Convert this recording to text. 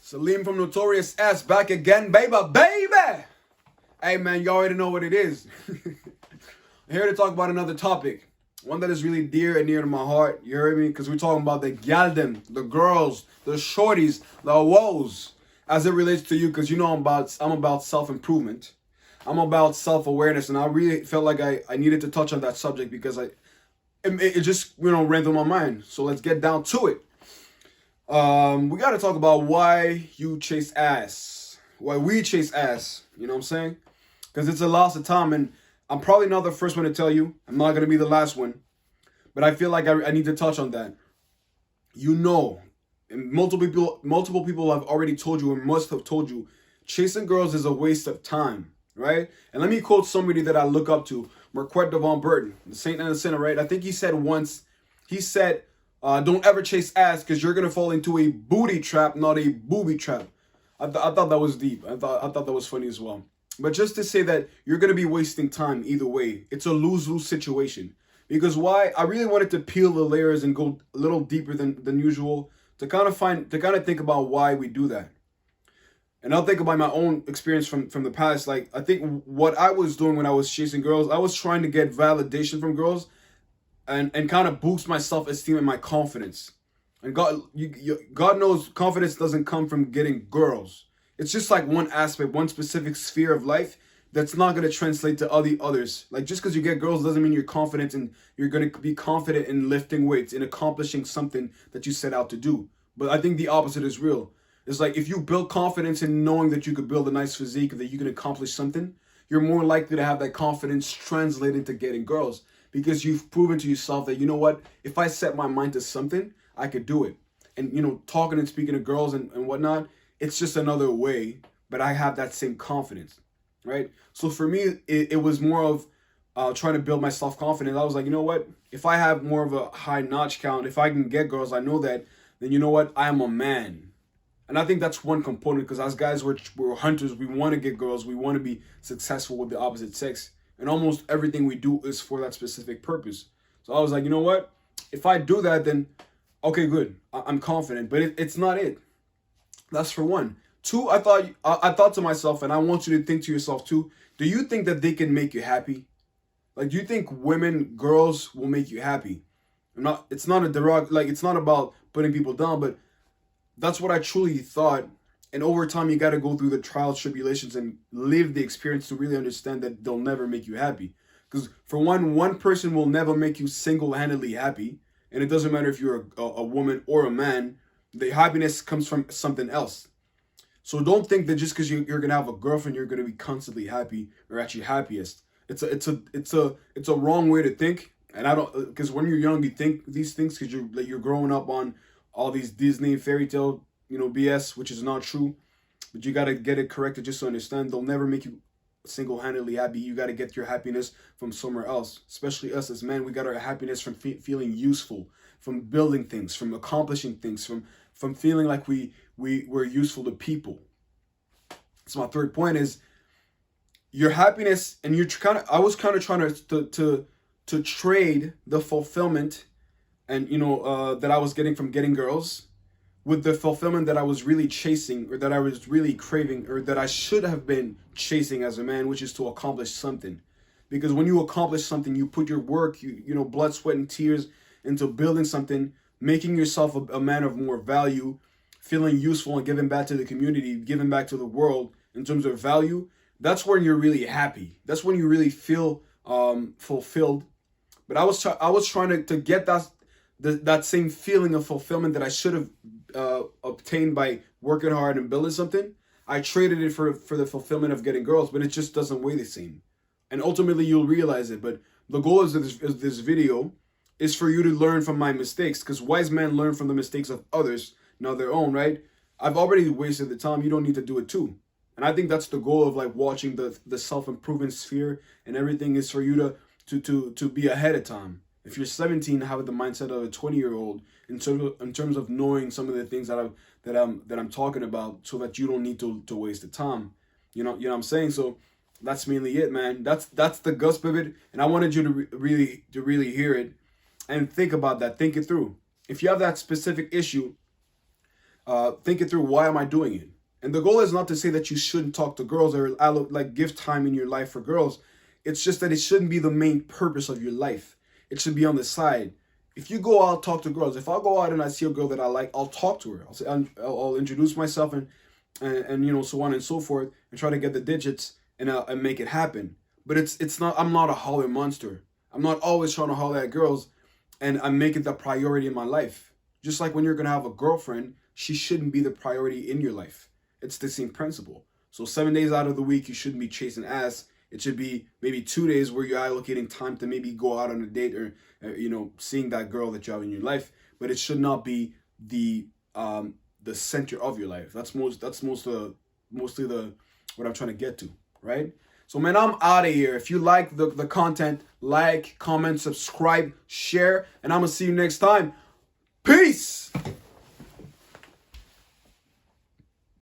Salim from Notorious S back again, baby. Hey man, you already know what it is. I'm here to talk about another topic, one that is really dear and near to my heart. You heard me? Because we're talking about the gyaldem, the girls, the shorties, the woes, as it relates to you. Because you know I'm about self-improvement. I'm about self-awareness, and I really felt like I needed to touch on that subject because it just ran through my mind. So let's get down to it. We got to talk about why you chase ass, why we chase ass. You know what I'm saying? Because it's a loss of time, and I'm probably not the first one to tell you. I'm not gonna be the last one, but I feel like I need to touch on that. And multiple people have already told you, and must have told you, chasing girls is a waste of time, right? And let me quote somebody that I look up to, Marquette Devon Burton, the Saint and the Sinner, right? I think he said once, don't ever chase ass because you're gonna fall into a booty trap, not a booby trap. I thought that was deep. I thought that was funny as well. But just to say that you're gonna be wasting time either way. It's a lose-lose situation. Because why? I really wanted to peel the layers and go a little deeper than usual to kind of think about why we do that. And I'll think about my own experience from the past. Like, I think what I was doing when I was chasing girls, I was trying to get validation from girls and kind of boost my self-esteem and my confidence. And God knows confidence doesn't come from getting girls. It's just like one aspect, one specific sphere of life that's not going to translate to all the others. Like, just because you get girls doesn't mean you're confident and you're going to be confident in lifting weights, in accomplishing something that you set out to do. But I think the opposite is real. It's like if you build confidence in knowing that you could build a nice physique, that you can accomplish something, you're more likely to have that confidence translate into getting girls. Because you've proven to yourself that, you know what, if I set my mind to something, I could do it. And, talking and speaking to girls and whatnot, it's just another way, but I have that same confidence, right? So for me, it was more of trying to build my self-confidence. I was like, you know what, if I have more of a high notch count, if I can get girls, I know that, then you know what, I am a man. And I think that's one component, because as guys, we're hunters. We want to get girls. We want to be successful with the opposite sex. And almost everything we do is for that specific purpose. So I was like, you know what? If I do that, then okay, good. I'm confident. But it's not it. That's for one. Two, I thought to myself, and I want you to think to yourself too, do you think that they can make you happy? Like, do you think girls will make you happy? It's not about putting people down, but that's what I truly thought. And over time, you got to go through the trials, tribulations, and live the experience to really understand that they'll never make you happy. Because for one person will never make you single-handedly happy. And it doesn't matter if you're a woman or a man. The happiness comes from something else. So don't think that just because you're going to have a girlfriend, you're going to be constantly happy or actually happiest. It's a wrong way to think. And because when you're young, you think these things because you're growing up on all these Disney fairy tale, BS, which is not true. But you got to get it corrected just to understand they'll never make you single-handedly happy. You got to get your happiness from somewhere else. Especially us as men, we got our happiness from feeling useful, from building things, from accomplishing things, from feeling like we're useful to people. So my third point is your happiness, and I was kind of trying to trade the fulfillment and that I was getting from getting girls with the fulfillment that I was really chasing, or that I was really craving, or that I should have been chasing as a man, which is to accomplish something. Because when you accomplish something, you put your work, blood, sweat, and tears into building something, making yourself a man of more value, feeling useful and giving back to the community, giving back to the world in terms of value. That's when you're really happy. That's when you really feel fulfilled. But I was trying to get that same feeling of fulfillment that I should have obtained by working hard and building something. I traded it for the fulfillment of getting girls, but it just doesn't weigh the same. And ultimately, you'll realize it. But the goal of this video is for you to learn from my mistakes, because wise men learn from the mistakes of others, not their own, right? I've already wasted the time. You don't need to do it too. And I think that's the goal of like watching the self-improvement sphere and everything, is for you to be ahead of time. If you're 17, have the mindset of a 20-year-old in terms of knowing some of the things that I'm talking about, so that you don't need to waste the time. You know what I'm saying? So that's mainly it, man. That's the gusp of it, and I wanted you to really hear it and think about that. Think it through. If you have that specific issue, think it through. Why am I doing it? And the goal is not to say that you shouldn't talk to girls or like give time in your life for girls. It's just that it shouldn't be the main purpose of your life. It should be on the side. If you go out, talk to girls. If I go out and I see a girl that I like, I'll talk to her. I'll introduce myself and you know, so on and so forth, and try to get the digits and make it happen. But it's not. I'm not a holler monster. I'm not always trying to holler at girls, and I'm making that priority in my life. Just like when you're gonna have a girlfriend, she shouldn't be the priority in your life. It's the same principle. So 7 days out of the week, you shouldn't be chasing ass. It should be maybe 2 days where you're allocating time to maybe go out on a date or you know, seeing that girl that you have in your life. But it should not be the center of your life. That's mostly the what I'm trying to get to, right? So man, I'm out of here. If you like the content, like, comment, subscribe, share, and I'm gonna see you next time. Peace.